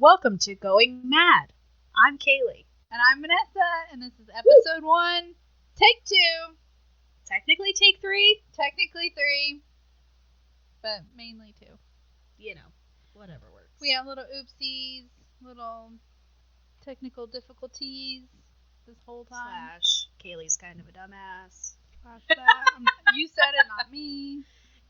Welcome to Going Mad. I'm Cailey. And I'm Vanessa, and this is episode 1, take 2. Technically take 3. Technically 3, but mainly 2. You know, whatever works. We have little oopsies, little technical difficulties this whole time. / Cailey's kind of a dumbass. You said it, not me.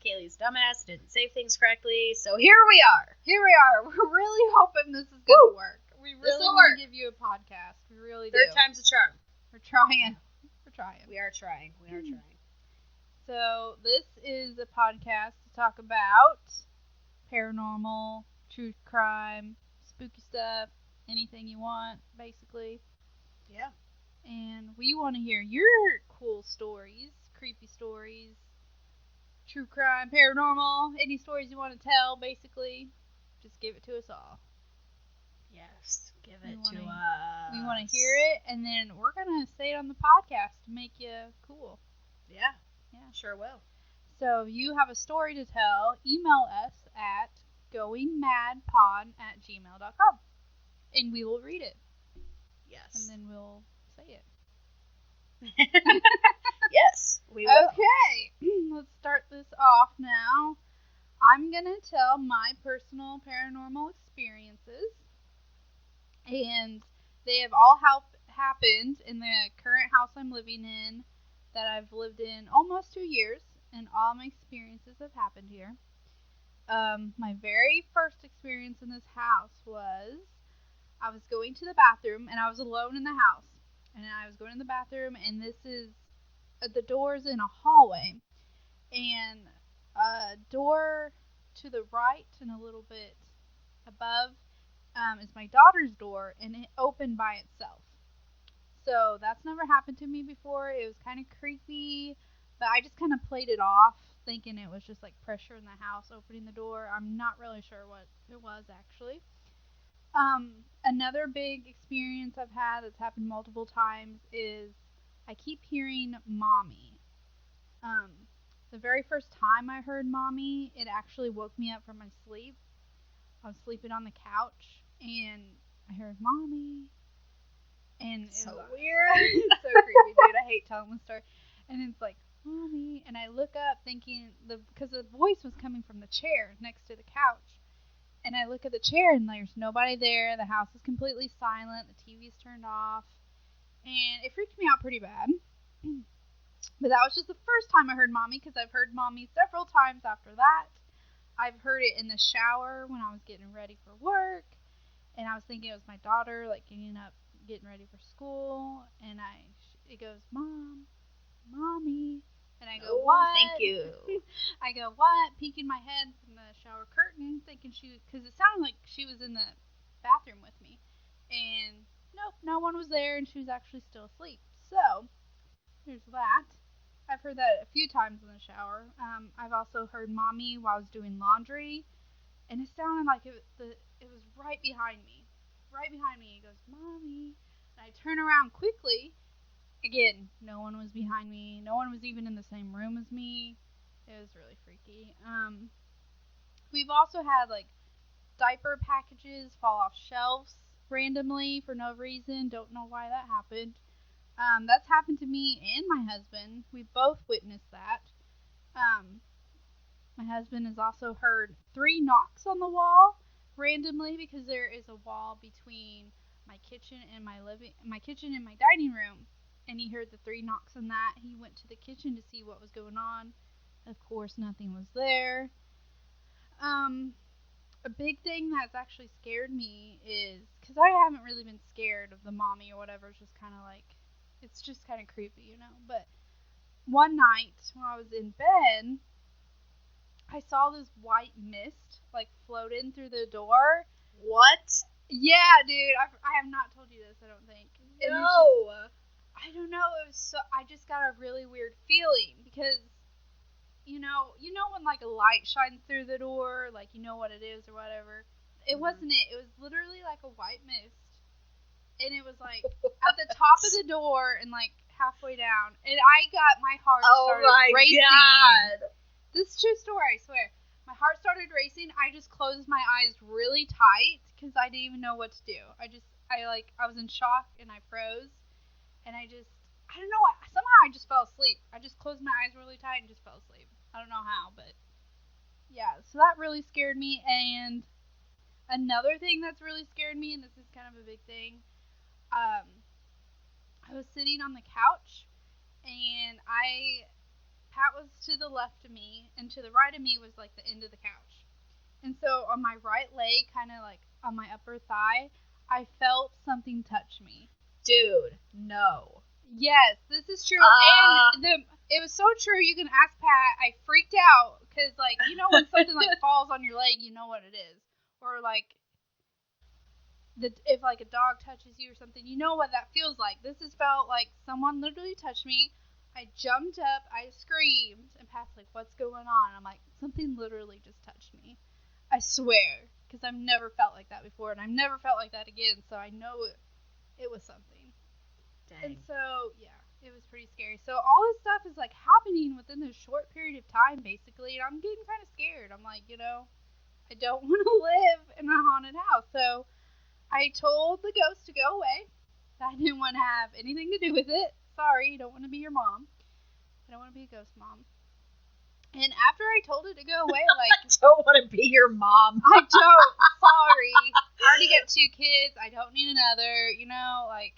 Cailey's dumbass didn't save things correctly, so here we are. We're really hoping this is going to work. We really want to give you a podcast. We really do. Third time's a charm. We're trying. We are trying. So this is a podcast to talk about paranormal, true crime, spooky stuff, anything you want, basically. Yeah. And we want to hear your cool stories, creepy stories, true crime, paranormal, any stories you want to tell, basically. Just give it to us all. Yes, give it to us. We want to hear it, and then we're going to say it on the podcast to make you cool. Yeah, sure will. So if you have a story to tell, email us at goingmadpod@gmail.com, and we will read it. Yes. And then we'll say it. Yes, we will. Okay, let's start this off now. I'm going to tell my personal paranormal experiences, and they have all happened in the current house I'm living in that I've lived in almost 2 years, and all my experiences have happened here. My very first experience in this house was I was going to the bathroom, and I was alone in the house, and I was going to the bathroom, and this is the door's in a hallway, and a door to the right and a little bit above is my daughter's door, and it opened by itself. So that's never happened to me before. It was kind of creepy, but I just kind of played it off, thinking it was just like pressure in the house opening the door. I'm not really sure what it was actually. Another big experience I've had that's happened multiple times is I keep hearing mommy. The very first time I heard mommy, it actually woke me up from my sleep. I was sleeping on the couch, and I heard mommy. And it's so weird. It's so creepy, dude. I hate telling the story. And it's like, mommy. And I look up thinking, because the voice was coming from the chair next to the couch. And I look at the chair, and there's nobody there. The house is completely silent. The TV's turned off. And it freaked me out pretty bad. But that was just the first time I heard mommy, because I've heard mommy several times after that. I've heard it in the shower when I was getting ready for work. And I was thinking it was my daughter, like, getting up, getting ready for school. And it goes, Mom, mommy. And I go, what? Thank you. I go, what? Peeking my head from the shower curtain, thinking because it sounded like she was in the bathroom with me. And nope, no one was there, and she was actually still asleep. So, there's that. I've heard that a few times in the shower. I've also heard mommy while I was doing laundry, and it sounded like it was right behind me. Right behind me. It goes, mommy. And I turn around quickly. Again, no one was behind me. No one was even in the same room as me. It was really freaky. We've also had, like, diaper packages fall off shelves randomly for no reason. Don't know why that happened. That's happened to me and my husband. We both witnessed that. My husband has also heard 3 knocks on the wall randomly, because there is a wall between my kitchen and my dining room. And he heard the 3 knocks on that. He went to the kitchen to see what was going on. Of course, nothing was there. A big thing that's actually scared me is, because I haven't really been scared of the mommy or whatever. It's just kind of like, it's just kind of creepy, you know. But one night when I was in bed, I saw this white mist, like, float in through the door. What? Yeah, dude. I have not told you this, I don't think. No. I don't know. I just got a really weird feeling, because, you know when, like, a light shines through the door, like, you know what it is or whatever. It wasn't it. It was literally like a white mist, and it was like at the top of the door and like halfway down, and my heart started racing. God. This is true story, I swear. My heart started racing. I just closed my eyes really tight because I didn't even know what to do. I was in shock and I froze. And I don't know, somehow I just fell asleep. I just closed my eyes really tight and just fell asleep. I don't know how, but yeah, so that really scared me. And another thing that's really scared me, and this is kind of a big thing, I was sitting on the couch, and Pat was to the left of me, and to the right of me was like the end of the couch. And so on my right leg, kind of like on my upper thigh, I felt something touch me. Dude, no. Yes, this is true. And it was so true. You can ask Pat. I freaked out because, like, you know, when something like falls on your leg, you know what it is. Or like, if like a dog touches you or something, you know what that feels like. This has felt like someone literally touched me. I jumped up, I screamed, and Pat's like, "What's going on?" I'm like, "Something literally just touched me." I swear, because I've never felt like that before, and I've never felt like that again. So I know it was something. Dang. And so, yeah, it was pretty scary. So all this stuff is like happening within this short period of time, basically, and I'm getting kind of scared. I'm like, I don't want to live in a haunted house. So I told the ghost to go away. I didn't want to have anything to do with it. Sorry, I don't want to be your mom. I don't want to be a ghost mom. And after I told it to go away, like, I don't want to be your mom. I don't. Sorry. I already got 2 kids. I don't need another, like.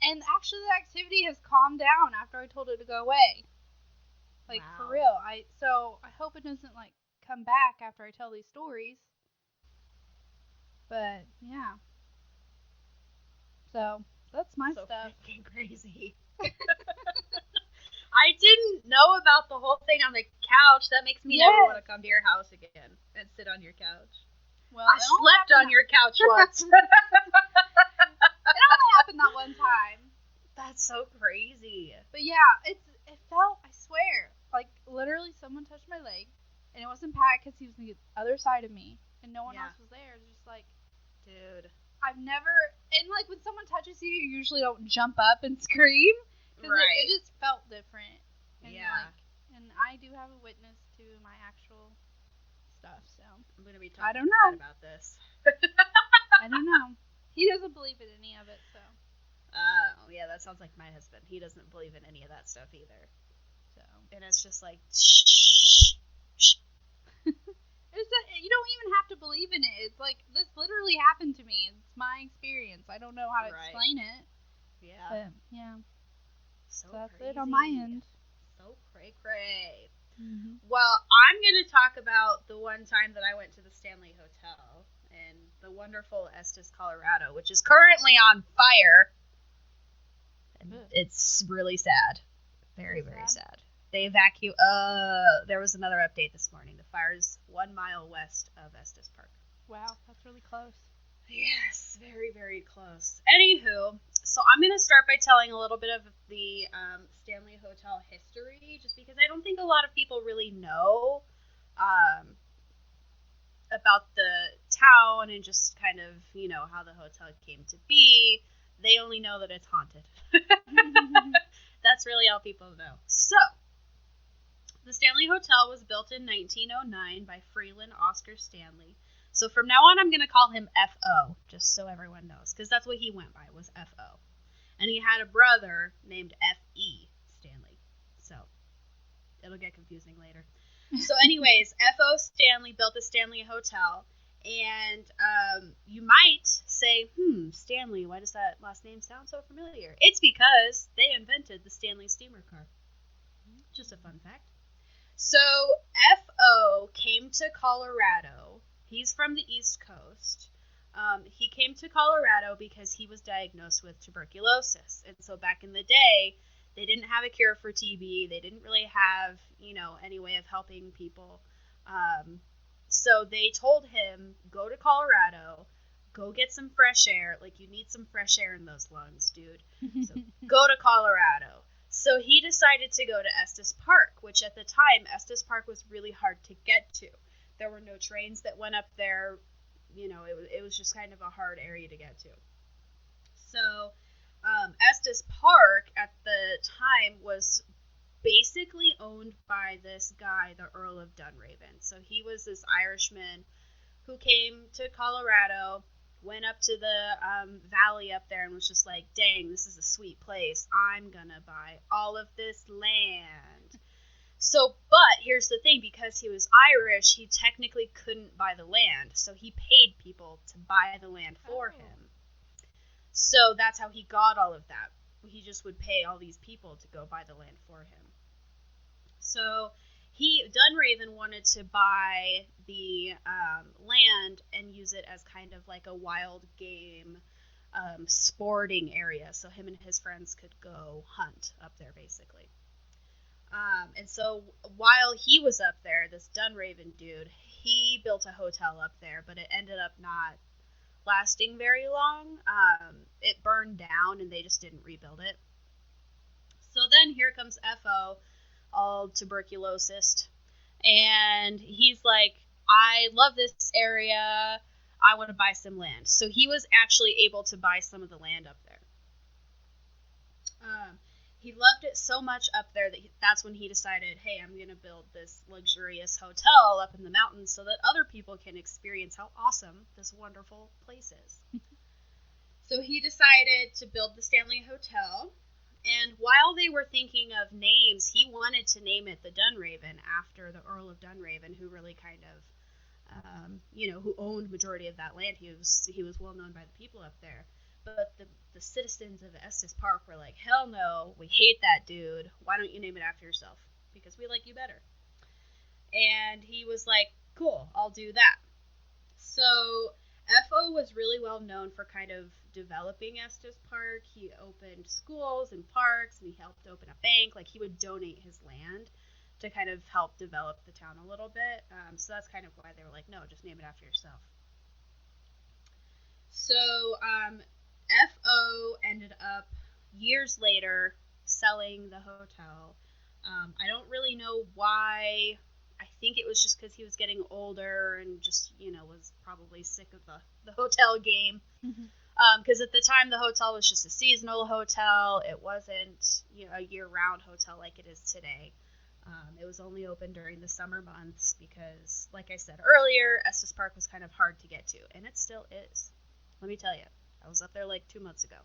And actually, the activity has calmed down after I told it to go away. Like, wow. For real. So I hope it doesn't, like, come back after I tell these stories. But, yeah. So, that's my stuff. So freaking crazy. I didn't know about the whole thing on the couch. That makes me never want to come to your house again and sit on your couch. Well, I slept on your couch once. It only happened that one time. That's so crazy. But yeah, it felt, I swear, like literally someone touched my leg, and it wasn't Pat because he was on the other side of me, and no one else was there. It's just like, dude, I've never, and like when someone touches you, you usually don't jump up and scream, because it just felt different. And and I do have a witness to my actual stuff, so I'm gonna be talking to Pat about this. I don't know. He doesn't believe in any of it, so. Yeah, that sounds like my husband. He doesn't believe in any of that stuff either. So. And it's just like, shh. You don't even have to believe in it. It's like, this literally happened to me. It's my experience. I don't know how to explain it. Yeah. But, yeah. So that's crazy. it on my end. So cray-cray. Mm-hmm. Well, I'm going to talk about the one time that I went to the Stanley Hotel in the wonderful Estes, Colorado, which is currently on fire. And it's really sad. Very, very sad. They evacuated. There was another update this morning. The fire's 1 mile west of Estes Park. Wow, that's really close. Yes, very, very close. Anywho, so I'm going to start by telling a little bit of the Stanley Hotel history, just because I don't think a lot of people really know about the town and just kind of, how the hotel came to be. They only know that it's haunted. That's really all people know. So, the Stanley Hotel was built in 1909 by Freeland Oscar Stanley. So from now on, I'm going to call him F.O., just so everyone knows, because that's what he went by, was F.O. And he had a brother named F.E. Stanley. So, it'll get confusing later. So anyways, F.O. Stanley built the Stanley Hotel. And you might say, Stanley, why does that last name sound so familiar? It's because they invented the Stanley steamer car. Just a fun fact. So F.O. came to Colorado. He's from the East Coast. He came to Colorado because he was diagnosed with tuberculosis. And so back in the day, they didn't have a cure for TB. They didn't really have, any way of helping people. So they told him, go to Colorado, go get some fresh air. Like, you need some fresh air in those lungs, dude. So go to Colorado. So he decided to go to Estes Park, which at the time, Estes Park was really hard to get to. There were no trains that went up there. It was just kind of a hard area to get to. So Estes Park at the time was basically owned by this guy, the Earl of Dunraven. So he was this Irishman who came to Colorado, went up to the valley up there and was just like, dang, this is a sweet place. I'm gonna buy all of this land. So, but here's the thing, because he was Irish, he technically couldn't buy the land. So he paid people to buy the land for him. So that's how he got all of that. He just would pay all these people to go buy the land for him. So Dunraven wanted to buy the land and use it as kind of like a wild game sporting area. So him and his friends could go hunt up there, basically. And so while he was up there, this Dunraven dude, he built a hotel up there, but it ended up not lasting very long. It burned down and they just didn't rebuild it. So then here comes F.O., all tuberculosis, and he's like, I love this area, I want to buy some land. So he was actually able to buy some of the land up there. He loved it so much up there that that's when he decided, hey, I'm going to build this luxurious hotel up in the mountains so that other people can experience how awesome this wonderful place is. So he decided to build the Stanley Hotel. And while they were thinking of names, he wanted to name it the Dunraven after the Earl of Dunraven, who really kind of, who owned majority of that land. He was well known by the people up there. But the citizens of Estes Park were like, hell no, we hate that dude. Why don't you name it after yourself? Because we like you better. And he was like, cool, I'll do that. So F.O. was really well known for kind of developing Estes Park. He opened schools and parks, and he helped open a bank. Like, he would donate his land to kind of help develop the town a little bit. So that's kind of why they were like, no, just name it after yourself. So F.O. ended up years later selling the hotel. I don't really know why. I think it was just because he was getting older and just, was probably sick of the hotel game. Because at the time, the hotel was just a seasonal hotel. It wasn't, a year-round hotel like it is today. It was only open during the summer months because, like I said earlier, Estes Park was kind of hard to get to, and it still is. Let me tell you, I was up there like 2 months ago.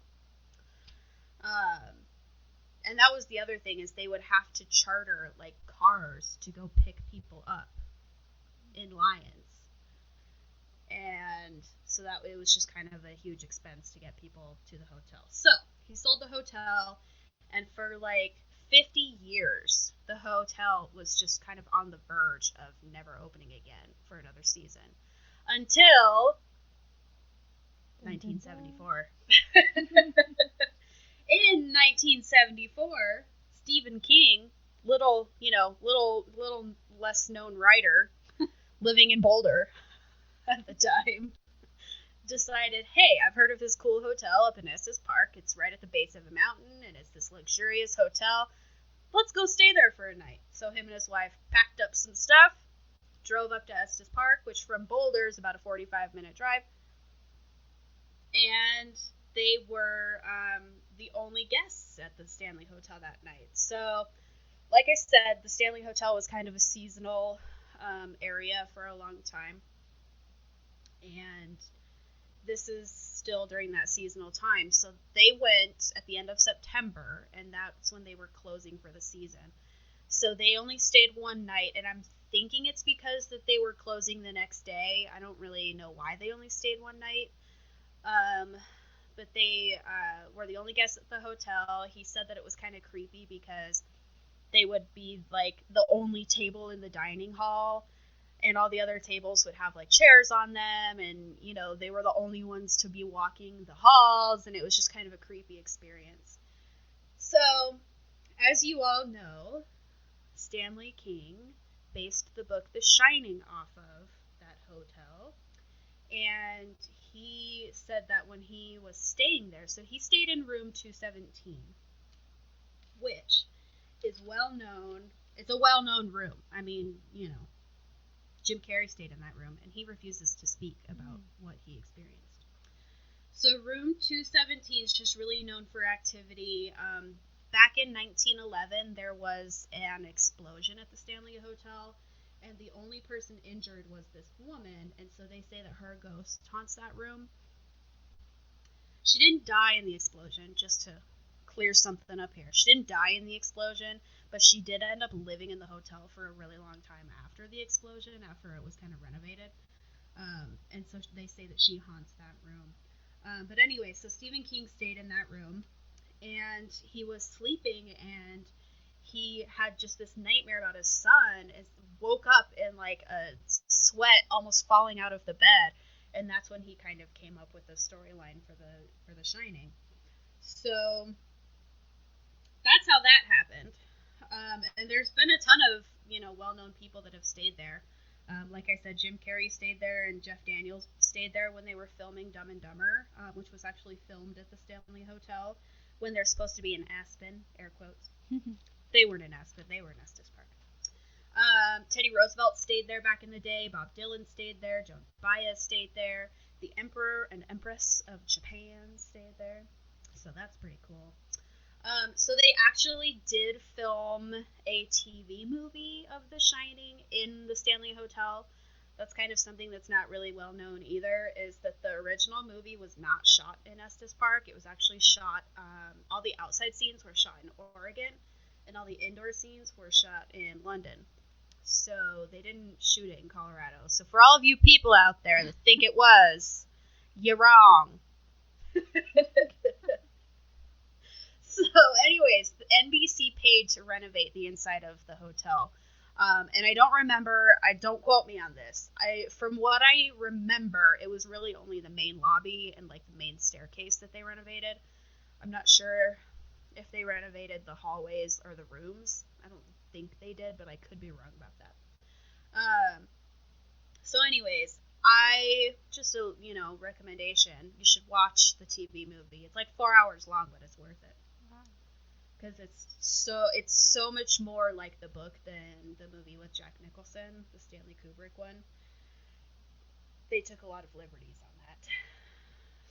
And that was the other thing, is they would have to charter like cars to go pick people up in Lyons. And so that it was just kind of a huge expense to get people to the hotel. So he sold the hotel, and for like 50 years, the hotel was just kind of on the verge of never opening again for another season. Until 1974. In 1974, Stephen King, little less known writer, living in Boulder at the time, decided, hey, I've heard of this cool hotel up in Estes Park. It's right at the base of a mountain, and it's this luxurious hotel. Let's go stay there for a night. So him and his wife packed up some stuff, drove up to Estes Park, which from Boulder is about a 45-minute drive. And they were the only guests at the Stanley Hotel that night. So, like I said, the Stanley Hotel was kind of a seasonal area for a long time. And this is still during that seasonal time. So they went at the end of September, and that's when they were closing for the season. So they only stayed one night, and I'm thinking it's because that they were closing the next day. I don't really know why they only stayed one night. But they were the only guests at the hotel. He said that it was kind of creepy because they would be like the only table in the dining hall, and all the other tables would have like chairs on them, and they were the only ones to be walking the halls, and it was just kind of a creepy experience. So, as you all know, Stanley King based the book The Shining off of that hotel. And he said that when he was staying there, so he stayed in room 217, which is well known. It's a well-known room. I mean, Jim Carrey stayed in that room, and he refuses to speak about what he experienced. So room 217 is just really known for activity. back in 1911, there was an explosion at the Stanley Hotel, and the only person injured was this woman, and so they say that her ghost haunts that room. She didn't die in the explosion, just to clear something up here. She didn't die in the explosion, but she did end up living in the hotel for a really long time after the explosion, after it was kind of renovated. And so they say that she haunts that room. But anyway, so Stephen King stayed in that room, and he was sleeping, and he had just this nightmare about his son, and woke up in like a sweat, almost falling out of the bed, and that's when he kind of came up with the storyline for the Shining. So that's how that happened. And there's been a ton of well-known people that have stayed there. Like I said, Jim Carrey stayed there, and Jeff Daniels stayed there when they were filming Dumb and Dumber, which was actually filmed at the Stanley Hotel when they're supposed to be in Aspen, air quotes. They weren't in Aspen, they were in Estes Park. Teddy Roosevelt stayed there back in the day. Bob Dylan stayed there. Joan Baez stayed there. The Emperor and Empress of Japan stayed there. So that's pretty cool. So they actually did film a TV movie of The Shining in the Stanley Hotel. That's kind of something that's not really well known either, is that the original movie was not shot in Estes Park. It was actually shot, all the outside scenes were shot in Oregon, and all the indoor scenes were shot in London. So they didn't shoot it in Colorado. So for all of you people out there that think it was, you're wrong. So anyways, the NBC paid to renovate the inside of the hotel. And I don't remember, don't quote me on this. From what I remember, it was really only the main lobby and like the main staircase that they renovated. I'm not sure if they renovated the hallways or the rooms. I don't think they did, but I could be wrong about that. So anyways, just a recommendation, you should watch the TV movie. It's like 4 hours long, but it's worth it. Because it's so much more like the book than the movie with Jack Nicholson, the Stanley Kubrick one. They took a lot of liberties on that.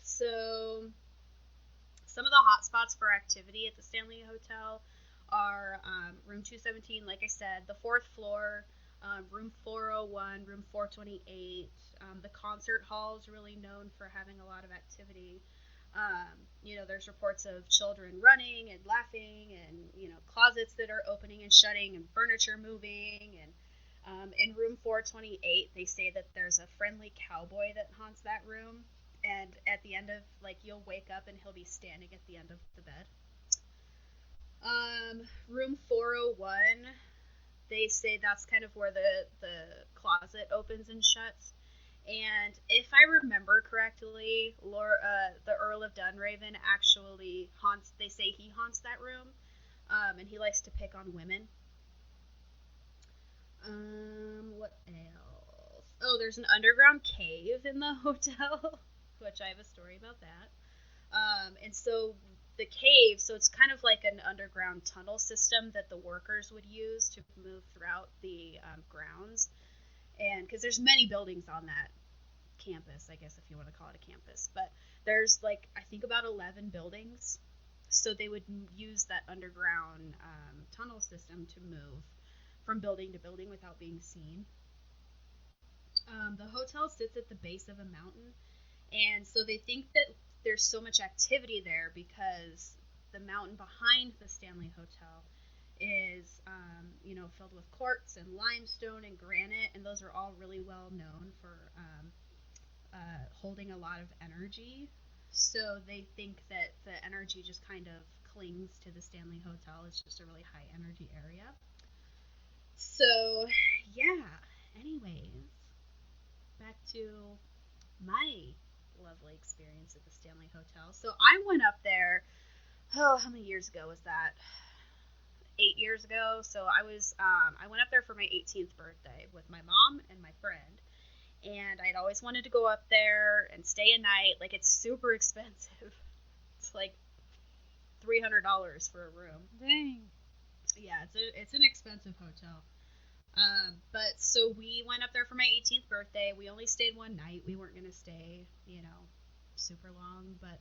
So some of the hot spots for activity at the Stanley Hotel are room 217, like I said, the fourth floor, room 401, room 428. The concert hall is really known for having a lot of activity. There's reports of children running and laughing, and closets that are opening and shutting, and furniture moving. And in room 428, they say that there's a friendly cowboy that haunts that room, and at the end of, you'll wake up and he'll be standing at the end of the bed. Room 401, they say that's kind of where the closet opens and shuts. And if I remember correctly, the Earl of Dunraven actually they say he haunts that room, and he likes to pick on women. What else? Oh, there's an underground cave in the hotel, which I have a story about that. And so the cave, so it's kind of like an underground tunnel system that the workers would use to move throughout the grounds. And because there's many buildings on that campus, I guess, if you want to call it a campus, but there's I think about 11 buildings, so they would use that underground tunnel system to move from building to building without being seen. The hotel sits at the base of a mountain, and so they think that there's so much activity there because the mountain behind the Stanley Hotel is filled with quartz and limestone and granite, and those are all really well known for holding a lot of energy. So they think that the energy just kind of clings to the Stanley Hotel. It's just a really high energy area. So yeah, anyways, back to my lovely experience at the Stanley Hotel. So I went up there, how many years ago was that? 8 years ago. So I went up there for my 18th birthday with my mom and my friend, and I'd always wanted to go up there and stay a night. It's super expensive. It's like $300 for a room. Dang. Yeah, it's an expensive hotel. But so we went up there for my 18th birthday. We only stayed one night. We weren't gonna stay, super long, but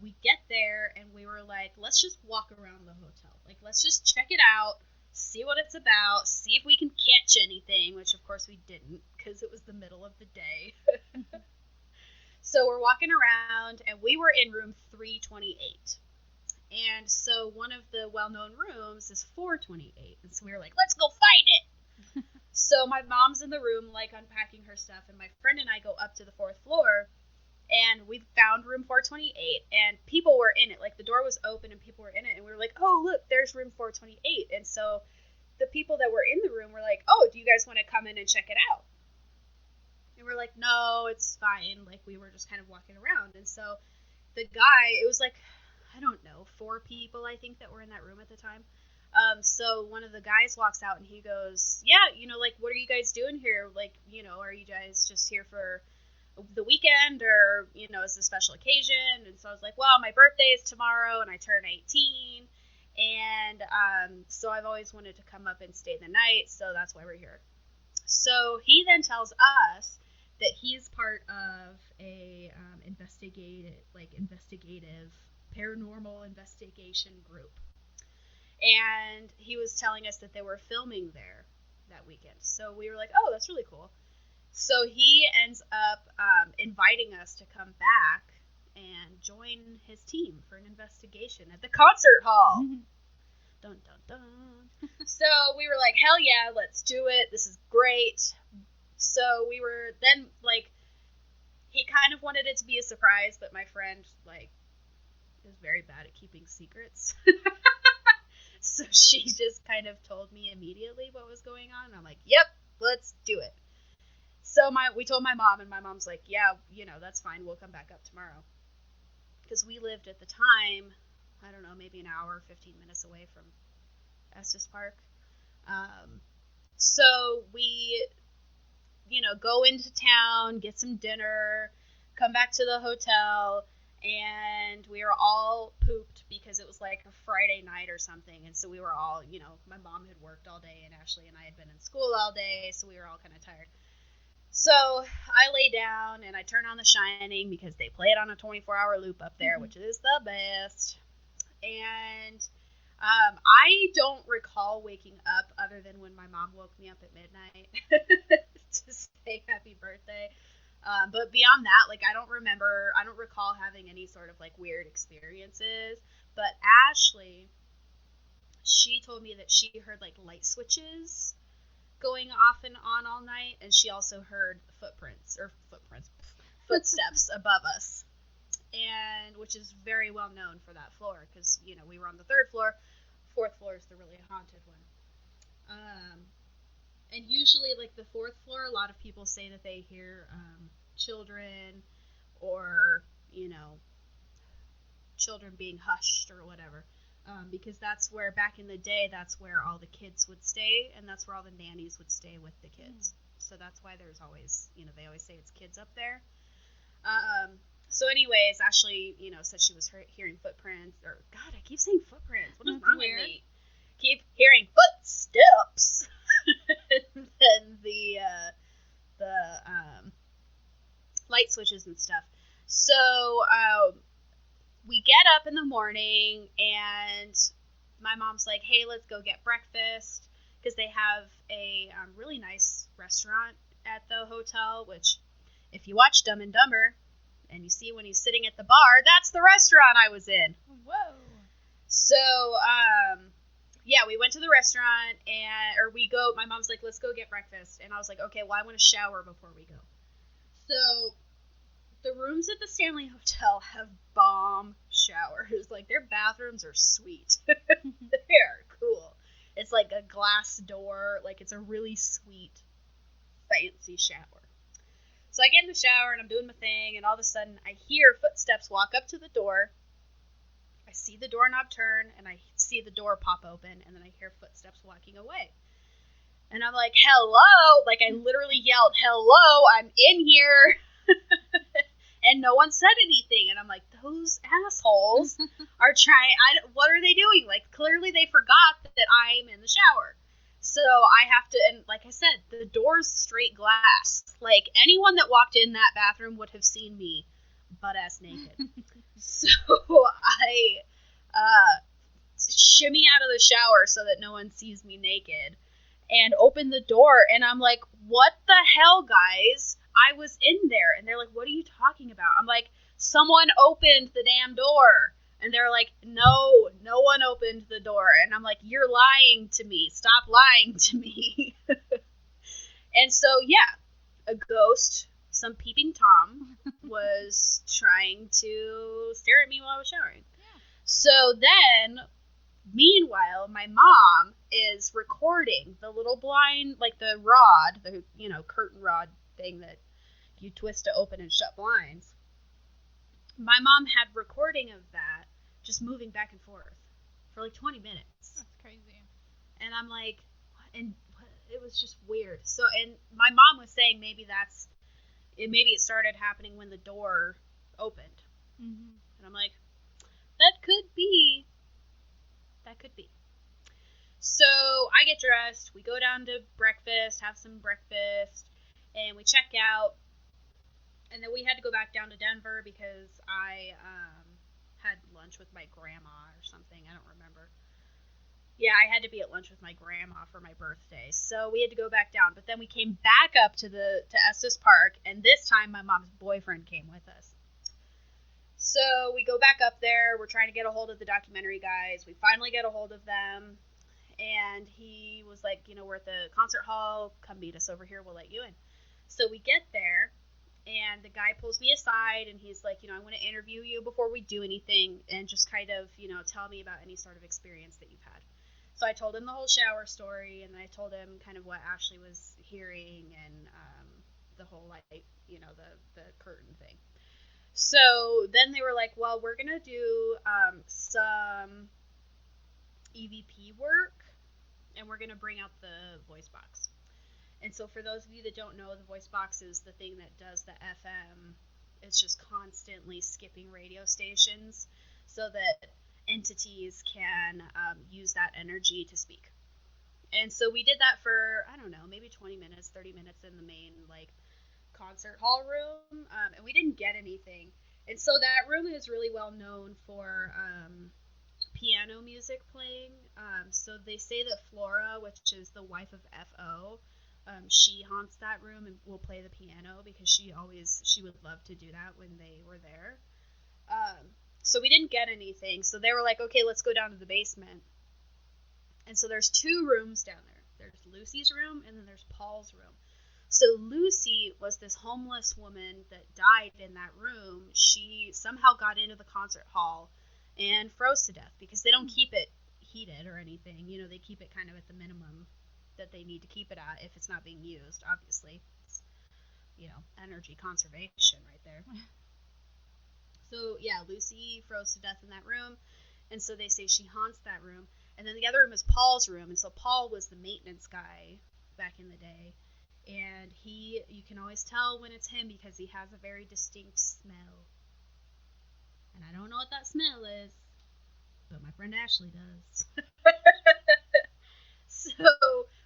We get there, and we were like, let's just walk around the hotel. Like, let's just check it out, see what it's about, see if we can catch anything, which, of course, we didn't because it was the middle of the day. So we're walking around, and we were in room 328. And so one of the well-known rooms is 428. And so we were like, let's go find it. So my mom's in the room, like, unpacking her stuff, and my friend and I go up to the 4th floor, and we found room 428, and people were in it. Like, the door was open, and people were in it, and we were like, oh, look, there's room 428. And so the people that were in the room were like, oh, do you guys want to come in and check it out? And we're like, no, it's fine. Like, we were just kind of walking around. And so the guy, it was like, I don't know, 4 people, I think, that were in that room at the time. So one of the guys walks out, and he goes, yeah, like, what are you guys doing here? Like, are you guys just here for the weekend, or, is it a special occasion? And so I was like, well, my birthday is tomorrow, and I turn 18. And so I've always wanted to come up and stay the night, so that's why we're here. So he then tells us that he's part of a investigative paranormal investigation group. And he was telling us that they were filming there that weekend. So we were like, oh, that's really cool. So he ends up inviting us to come back and join his team for an investigation at the concert hall. Dun, dun, dun. So we were like, hell yeah, let's do it. This is great. So we were then, like, he kind of wanted it to be a surprise, but my friend, like, is very bad at keeping secrets. So she just kind of told me immediately what was going on. I'm like, yep, let's do it. So we told my mom, and my mom's like, yeah, that's fine. We'll come back up tomorrow. Because we lived at the time, I don't know, maybe an hour, 15 minutes away from Estes Park. So we, go into town, get some dinner, come back to the hotel, and we were all pooped because it was like a Friday night or something. And so we were all, my mom had worked all day, and Ashley and I had been in school all day, so we were all kind of tired. So I lay down, and I turn on The Shining because they play it on a 24-hour loop up there, which is the best. And I don't recall waking up other than when my mom woke me up at midnight to say happy birthday. But beyond that, like, I don't recall having any sort of, like, weird experiences. But Ashley, she told me that she heard, like, light switches going off and on all night, and she also heard footsteps above us, and which is very well known for that floor, because we were on the 3rd floor. 4th floor is the really haunted one. And usually, like, the 4th floor, a lot of people say that they hear children, or children being hushed or whatever. Because that's where, back in the day, that's where all the kids would stay, and that's where all the nannies would stay with the kids. So that's why there's always, they always say it's kids up there. So anyways, Ashley, said she was hearing footprints, or, God, I keep saying footprints. What is wrong with me? Keep hearing footsteps. And then the light switches and stuff. So, we get up in the morning, and my mom's like, hey, let's go get breakfast, because they have a really nice restaurant at the hotel, which, if you watch Dumb and Dumber, and you see when he's sitting at the bar, that's the restaurant I was in. Whoa. So, yeah, we went to the restaurant, my mom's like, let's go get breakfast, and I was like, okay, well, I want to shower before we go. So the rooms at the Stanley Hotel have bomb showers. Like, their bathrooms are sweet. They're cool. It's like a glass door. Like, it's a really sweet, fancy shower. So I get in the shower, and I'm doing my thing, and all of a sudden I hear footsteps walk up to the door. I see the doorknob turn, and I see the door pop open, and then I hear footsteps walking away. And I'm like, hello? Like, I literally yelled, hello, I'm in here. And no one said anything. And I'm like, those assholes are trying, what are they doing? Like, clearly they forgot that I'm in the shower. So I have to, and like I said, the door's straight glass. Like, anyone that walked in that bathroom would have seen me butt-ass naked. So I shimmy out of the shower so that no one sees me naked and open the door, and I'm like, what the hell, guys? I was in there. And they're like, what are you talking about? I'm like, someone opened the damn door. And they're like, no one opened the door. And I'm like, you're lying to me. Stop lying to me. And so, yeah, a ghost, some peeping Tom, was trying to stare at me while I was showering. Yeah. So then, meanwhile, my mom is recording the little blind, like the rod, the, curtain rod thing that you twist to open and shut blinds. My mom had recording of that just moving back and forth for like 20 minutes. That's crazy. And I'm like, and it was just weird. So, and my mom was saying maybe it started happening when the door opened. Mm-hmm. And I'm like, that could be. So I get dressed, we go down to breakfast, have some breakfast, and we check out. And then we had to go back down to Denver because I had lunch with my grandma or something. I don't remember. Yeah, I had to be at lunch with my grandma for my birthday. So we had to go back down. But then we came back up to Estes Park, and this time my mom's boyfriend came with us. So we go back up there. We're trying to get a hold of the documentary guys. We finally get a hold of them. And he was like, we're at the concert hall. Come meet us over here. We'll let you in. So we get there. And the guy pulls me aside, and he's like, I want to interview you before we do anything, and just kind of, tell me about any sort of experience that you've had. So I told him the whole shower story, and I told him kind of what Ashley was hearing, and the whole, like, the curtain thing. So then they were like, well, we're going to do some EVP work, and we're going to bring out the voice box. And so for those of you that don't know, the voice box is the thing that does the FM. It's just constantly skipping radio stations so that entities can use that energy to speak. And so we did that for, I don't know, maybe 20 minutes, 30 minutes in the main, like, concert hall room. And we didn't get anything. And so that room is really well known for piano music playing. So they say that Flora, which is the wife of F.O., she haunts that room and will play the piano because she would love to do that when they were there. So we didn't get anything. So they were like, okay, let's go down to the basement. And so there's two rooms down there. There's Lucy's room and then there's Paul's room. So Lucy was this homeless woman that died in that room. She somehow got into the concert hall and froze to death because they don't keep it heated or anything. They keep it kind of at the minimum that they need to keep it at if it's not being used, obviously. It's, energy conservation right there. So, yeah, Lucy froze to death in that room, and so they say she haunts that room. And then the other room is Paul's room, and so Paul was the maintenance guy back in the day, and you can always tell when it's him because he has a very distinct smell. And I don't know what that smell is, but my friend Ashley does. So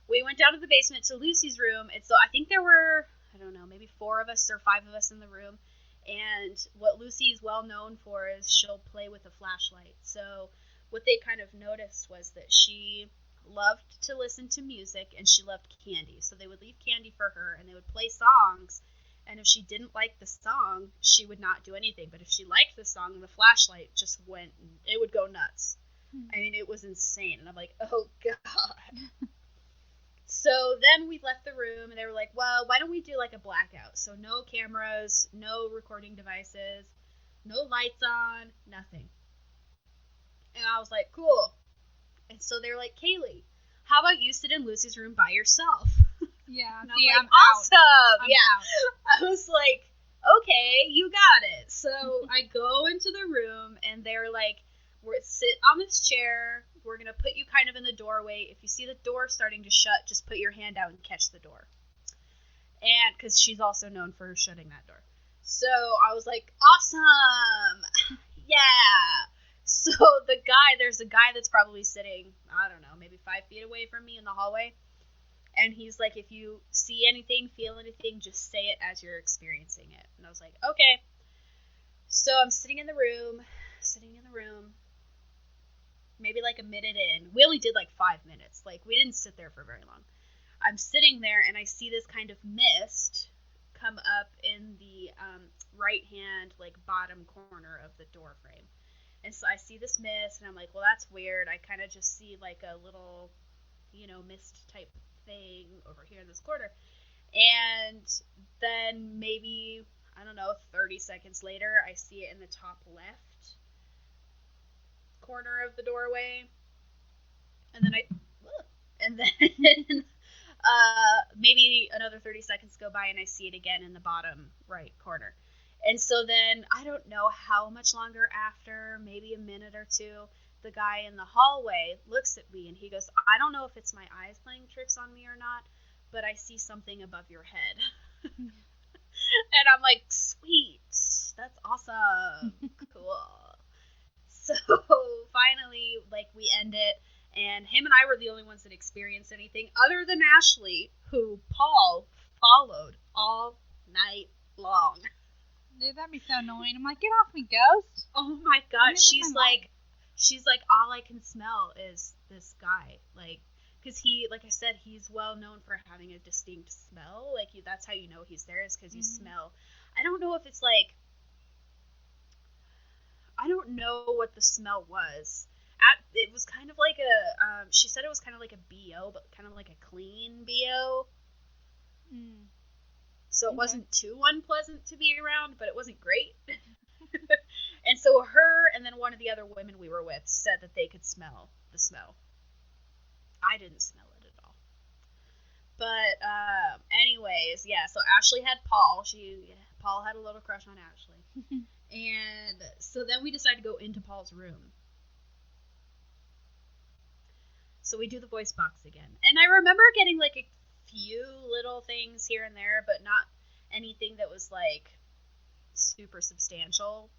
we went down to the basement to Lucy's room, and so I think there were, I don't know, maybe 4 of us or 5 of us in the room, and what Lucy is well known for is she'll play with a flashlight. So what they kind of noticed was that she loved to listen to music, and she loved candy. So they would leave candy for her, and they would play songs, and if she didn't like the song, she would not do anything. But if she liked the song, the flashlight just it would go nuts. I mean, it was insane. And I'm like, oh, God. So then we left the room, and they were like, well, why don't we do, like, a blackout? So no cameras, no recording devices, no lights on, nothing. And I was like, cool. And so they were like, Cailey, how about you sit in Lucy's room by yourself? Yeah, and see, I'm like, I'm awesome. out. I was like, okay, you got it. So I go into the room, and they're like, sit on this chair. We're going to put you kind of in the doorway. If you see the door starting to shut, just put your hand out and catch the door. And because she's also known for shutting that door. So I was like, awesome. Yeah. So there's a guy that's probably sitting, I don't know, maybe 5 feet away from me in the hallway. And he's like, if you see anything, feel anything, just say it as you're experiencing it. And I was like, okay. So I'm sitting in the room, maybe like a minute in. We only did like 5 minutes. Like, we didn't sit there for very long. I'm sitting there and I see this kind of mist come up in the right hand, like, bottom corner of the door frame. And so I see this mist and I'm like, well, that's weird. I kind of just see like a little, mist type thing over here in this corner. And then maybe, I don't know, 30 seconds later, I see it in the top left corner of the doorway. And then maybe another 30 seconds go by and I see it again in the bottom right corner. And so then, I don't know how much longer after, maybe a minute or two, the guy in the hallway looks at me and he goes, I don't know if it's my eyes playing tricks on me or not, but I see something above your head. And I'm like, sweet, that's awesome, cool. So finally, like, we end it, and him and I were the only ones that experienced anything other than Ashley, who Paul followed all night long. Dude, that'd be so annoying. I'm like, get off me, ghost. Oh my god, she's like, all I can smell is this guy, like, because he, like I said, he's well known for having a distinct smell. Like, that's how you know he's there, is because you smell. I don't know if it's like, I don't know what the smell was. It was kind of like she said it was kind of like a BO, but kind of like a clean BO. So it wasn't too unpleasant to be around, but it wasn't great. And so her and then one of the other women we were with said that they could smell the smell. I didn't smell it at all. But anyways, yeah, so Ashley had Paul. Paul had a little crush on Ashley. And so then we decided to go into Paul's room. So we do the voice box again. And I remember getting like a few little things here and there, but not anything that was like super substantial,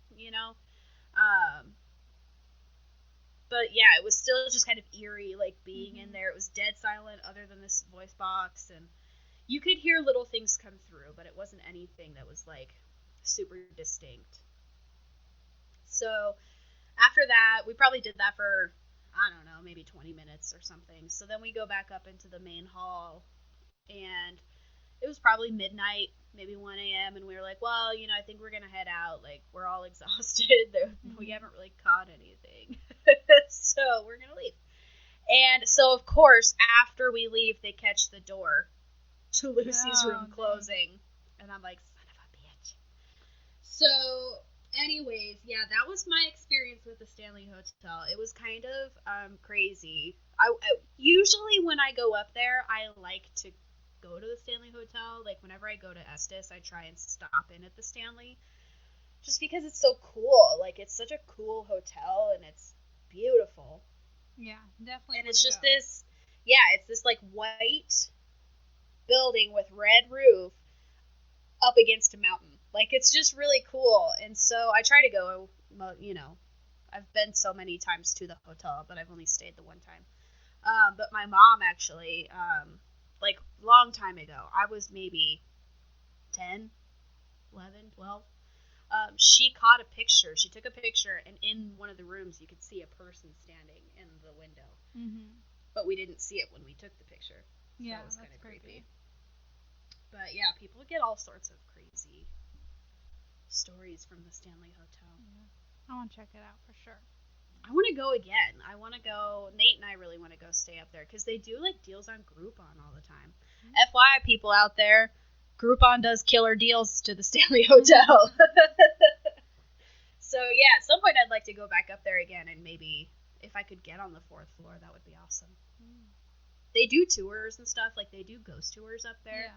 But yeah, it was still just kind of eerie, like being in there. It was dead silent other than this voice box, and you could hear little things come through, but it wasn't anything that was like super distinct. So after that, we probably did that for, I don't know, maybe 20 minutes or something. So then we go back up into the main hall, and it was probably midnight, maybe 1 a.m., and we were like, well, I think we're going to head out. Like, we're all exhausted. We haven't really caught anything. So we're going to leave. And so, of course, after we leave, they catch the door to Lucy's room closing. And I'm like, son of a bitch. So, anyways, yeah, that was my experience with the Stanley Hotel. It was kind of crazy. I usually when I go up there, I like to go to the Stanley Hotel. Like, whenever I go to Estes, I try and stop in at the Stanley, just because it's so cool. Like, it's such a cool hotel, and it's beautiful. Yeah, definitely. And it's just this, it's this like white building with red roof up against a mountain. Like, it's just really cool. And so I try to go, I've been so many times to the hotel, but I've only stayed the one time. But my mom actually, like, long time ago, I was maybe 10, 11, 12. She caught a picture. She took a picture, and in one of the rooms, you could see a person standing in the window. But we didn't see it when we took the picture. So Yeah, it was that's kind of creepy. But yeah, people get all sorts of crazy stories from the Stanley Hotel. Yeah. I want to check it out for sure. I want to go again. Nate and I really want to go stay up there because they do like deals on Groupon all the time. FYI, people out there, Groupon does killer deals to the Stanley Hotel. So yeah, at some point I'd like to go back up there again, and maybe if I could get on the 4th floor, that would be awesome. They do tours and stuff, like they do ghost tours up there,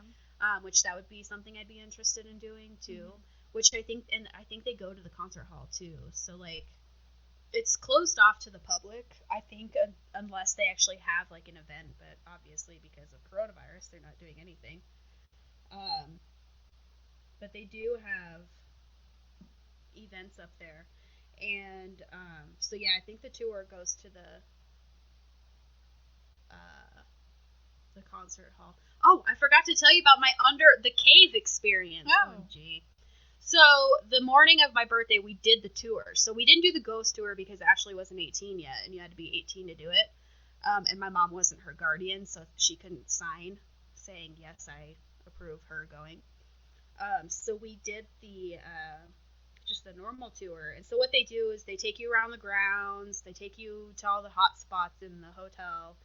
which that would be something I'd be interested in doing too. Which I think they go to the concert hall too. So like, it's closed off to the public, I think, unless they actually have like an event. But obviously, because of coronavirus, they're not doing anything. But they do have events up there, and so yeah, I think the tour goes to the concert hall. Oh, I forgot to tell you about my under the cave experience. Oh. OMG. So the morning of my birthday, we did the tour. So we didn't do the ghost tour because Ashley wasn't 18 yet, and you had to be 18 to do it. And my mom wasn't her guardian, so she couldn't sign saying, yes, I approve her going. So we did just the normal tour. And so what they do is they take you around the grounds, they take you to all the hot spots in the hotel,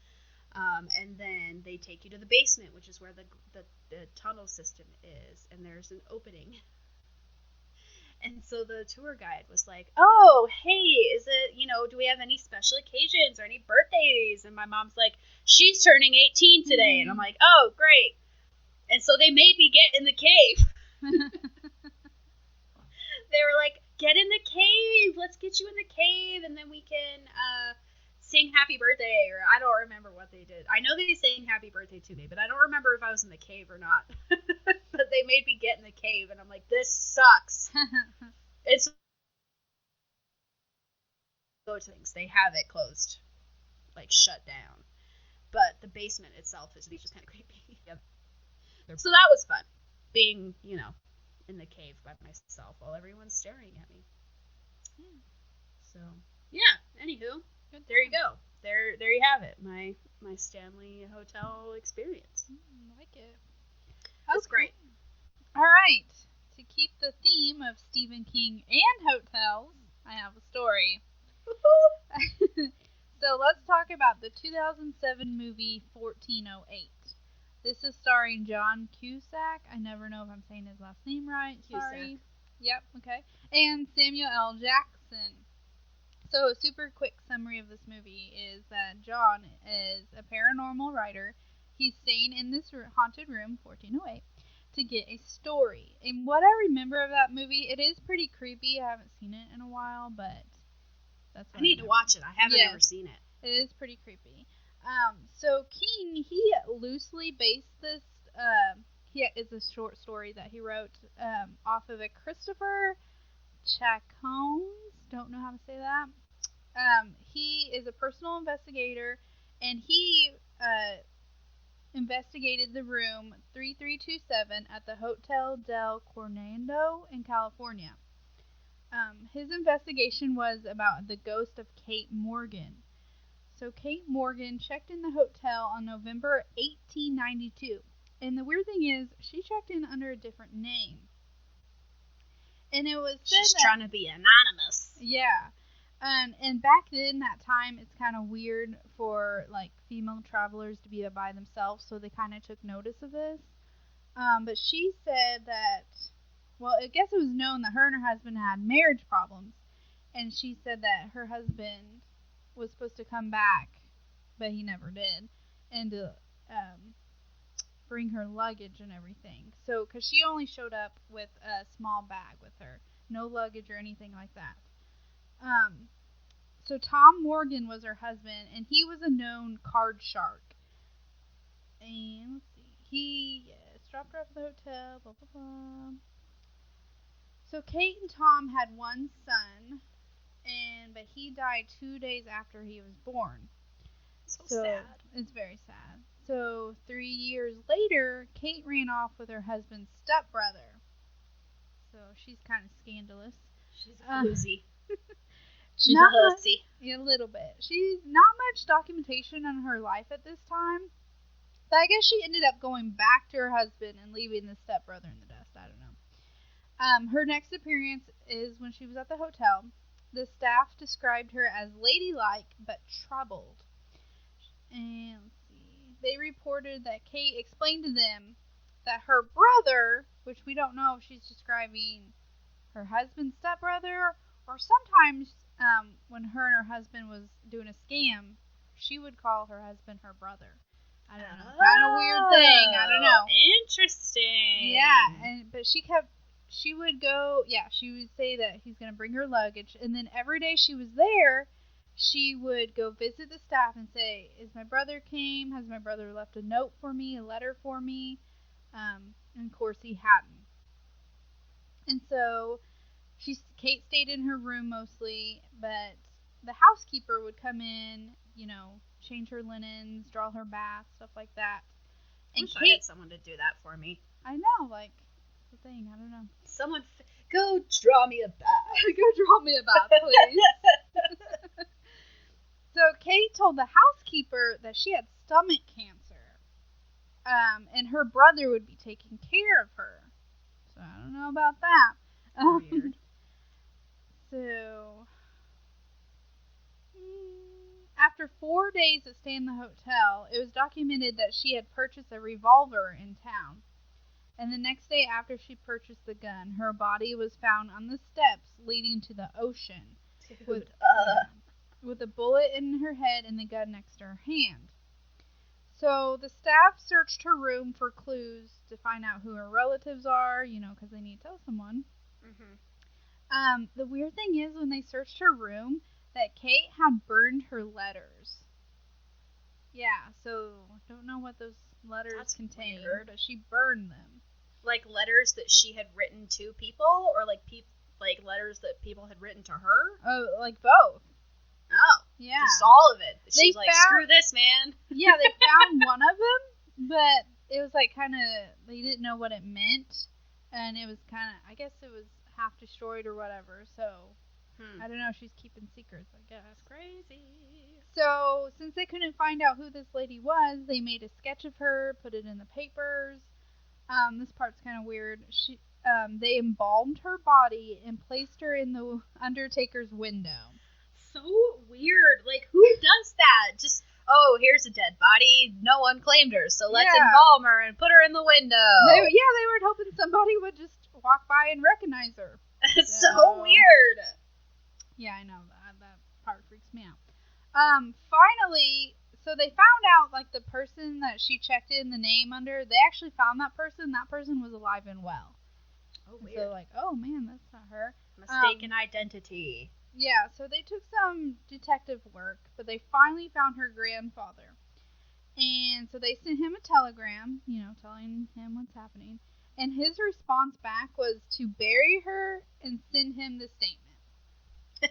and then they take you to the basement, which is where the tunnel system is, and there's an opening. And so the tour guide was like, oh, hey, is it, do we have any special occasions or any birthdays? And my mom's like, she's turning 18 today. And I'm like, oh, great. And so they made me get in the cave. They were like, get in the cave. Let's get you in the cave. And then we can sing happy birthday. Or I don't remember what they did. I know they sang happy birthday to me, but I don't remember if I was in the cave or not. But they made me get in the cave, and I'm like, this sucks. It's those things. They have it closed, like shut down. But the basement itself is just kind of creepy. Yep. So that was fun, being, in the cave by myself while everyone's staring at me. Yeah. So, yeah, anywho, there you go. There you have it. My Stanley Hotel experience. I like it. That's great. All right. To keep the theme of Stephen King and hotels, I have a story. So let's talk about the 2007 movie 1408. This is starring John Cusack. I never know if I'm saying his last name right. Sorry. Yep, okay. And Samuel L. Jackson. So a super quick summary of this movie is that John is a paranormal writer. He's staying in this haunted room, 1408, to get a story. And what I remember of that movie, it is pretty creepy. I haven't seen it in a while, but that's what I need to watch it. I haven't ever seen it. It is pretty creepy. So King, he loosely based this, it's a short story that he wrote off of a Christopher Chacones, don't know how to say that. He is a personal investigator, and he investigated the room 3327 at the Hotel del Coronado in California. His investigation was about the ghost of Kate Morgan. So Kate Morgan checked in the hotel on November 1892. And the weird thing is, she checked in under a different name. And it was she's trying to be anonymous. Yeah. And back then, that time, it's kind of weird for, like, female travelers to be by themselves, so they kind of took notice of this. But she said that, well, I guess it was known that her and her husband had marriage problems. And she said that her husband was supposed to come back, but he never did, and to bring her luggage and everything. So, because she only showed up with a small bag with her, no luggage or anything like that. So Tom Morgan was her husband, and he was a known card shark. And let's see, he dropped her off at the hotel, blah blah blah. So Kate and Tom had one son, but he died 2 days after he was born. So sad. It's very sad. So 3 years later, Kate ran off with her husband's stepbrother. So she's kind of scandalous. She's a floozy. She's a hussy. Yeah, a little bit. She's not much documentation on her life at this time. But I guess she ended up going back to her husband and leaving the stepbrother in the dust. I don't know. Her next appearance is when she was at the hotel. The staff described her as ladylike but troubled. And let's see. They reported that Kate explained to them that her brother, which we don't know if she's describing her husband's stepbrother, or sometimes when her and her husband was doing a scam, she would call her husband her brother. I don't know. Kind of weird thing. I don't know. Interesting. Yeah, but she would say that he's going to bring her luggage, and then every day she was there, she would go visit the staff and say, "Is my brother came? Has my brother left a note for me, a letter for me?" And of course he hadn't. And so Kate stayed in her room mostly, but the housekeeper would come in, change her linens, draw her bath, stuff like that. And I wish I had someone to do that for me. I know, like, the thing, I don't know. Go draw me a bath. Go draw me a bath, please. So Kate told the housekeeper that she had stomach cancer. And her brother would be taking care of her. So I don't know about that. Weird. So, after 4 days at staying in the hotel, it was documented that she had purchased a revolver in town. And the next day after she purchased the gun, her body was found on the steps leading to the ocean. Dude, with a bullet in her head and the gun next to her hand. So the staff searched her room for clues to find out who her relatives are, because they need to tell someone. Mm-hmm. The weird thing is when they searched her room that Kate had burned her letters. Yeah, so I don't know what those letters contain, but she burned them. Like letters that she had written to people, or like letters that people had written to her? Oh, like both. Oh. Yeah. Just all of it. She's like, screw this, man. Yeah, they found one of them, but it was like kind of, they didn't know what it meant. And it was kind of, I guess it was half destroyed or whatever. So, I don't know. She's keeping secrets, I guess. Crazy. So, since they couldn't find out who this lady was, they made a sketch of her, put it in the papers. This part's kind of weird. They embalmed her body and placed her in the undertaker's window. So weird. Like, who does that? Just, here's a dead body. No one claimed her, so let's embalm her and put her in the window. They were hoping somebody would just walk by and recognize her. It's so weird. Yeah, I know. That part freaks me out. Finally, so they found out, like, the person that she checked in the name under, they actually found that person. That person was alive and well. Oh, weird. So, like, oh, man, that's not her. Mistaken identity. Yeah, so they took some detective work, but they finally found her grandfather. And so they sent him a telegram, telling him what's happening. And his response back was to bury her and send him the statement. So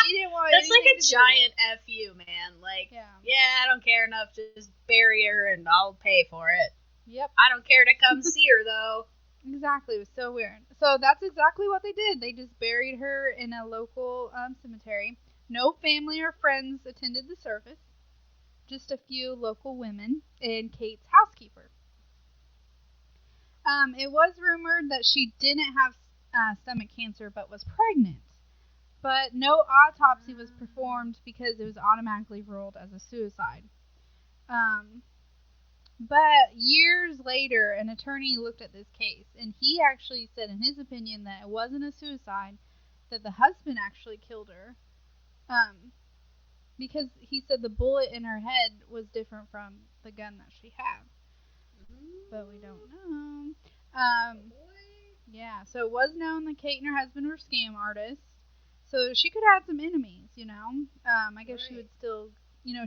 he didn't want That's like a to giant FU, man. Like, yeah, I don't care enough to just bury her and I'll pay for it. Yep. I don't care to come see her, though. Exactly. It was so weird. So that's exactly what they did. They just buried her in a local cemetery. No family or friends attended the service. Just a few local women and Kate's housekeeper. It was rumored that she didn't have stomach cancer but was pregnant. But no autopsy was performed because it was automatically ruled as a suicide. But years later, an attorney looked at this case, and he actually said in his opinion that it wasn't a suicide, that the husband actually killed her. Because he said the bullet in her head was different from the gun that she had. But we don't know. Yeah, so it was known that Kate and her husband were scam artists. So she could have some enemies, I guess she would still,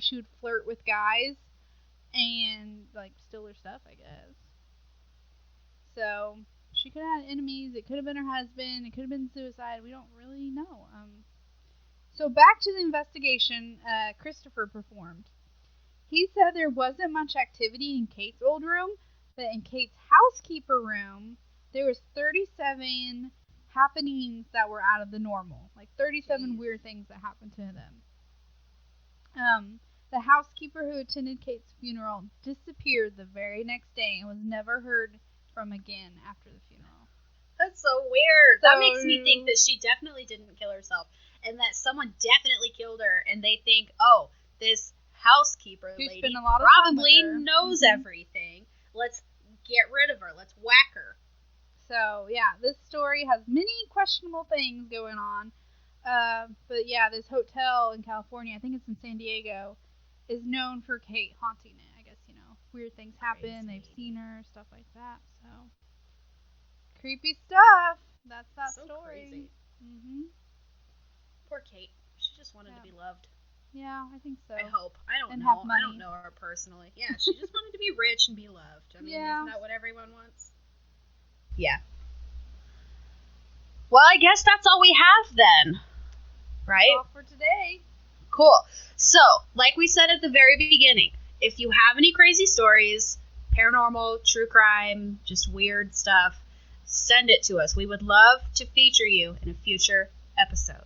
she would flirt with guys and, like, steal their stuff, I guess. So she could have had enemies. It could have been her husband. It could have been suicide. We don't really know. So back to the investigation Christopher performed. He said there wasn't much activity in Kate's old room, but in Kate's housekeeper room, there was 37 happenings that were out of the normal. Like 37 weird things that happened to them. The housekeeper who attended Kate's funeral disappeared the very next day and was never heard from again after the funeral. That's so weird. That makes me think that she definitely didn't kill herself and that someone definitely killed her, and they think, this housekeeper lady probably knows everything. Let's get rid of her. Let's whack her. So, yeah, this story has many questionable things going on. But, yeah, this hotel in California, I think it's in San Diego, is known for Kate haunting it. I guess, weird things happen. Crazy. They've seen her, stuff like that. So, creepy stuff. That's that story. Crazy. Poor Kate. She just wanted to be loved. Yeah, I think so. I hope. I don't know. I don't know her personally. Yeah, she just wanted to be rich and be loved. I mean, isn't that what everyone wants? Yeah. Well, I guess that's all we have then. Right? That's all for today. Cool. So, like we said at the very beginning, if you have any crazy stories, paranormal, true crime, just weird stuff, send it to us. We would love to feature you in a future episode.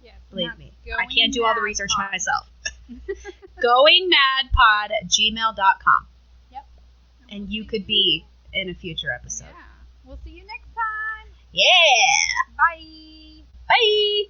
Yes, Believe me. I can't do all the research myself. goingmadpod@gmail.com. Yep. And you could be in a future episode. Yeah. We'll see you next time. Yeah. Bye. Bye.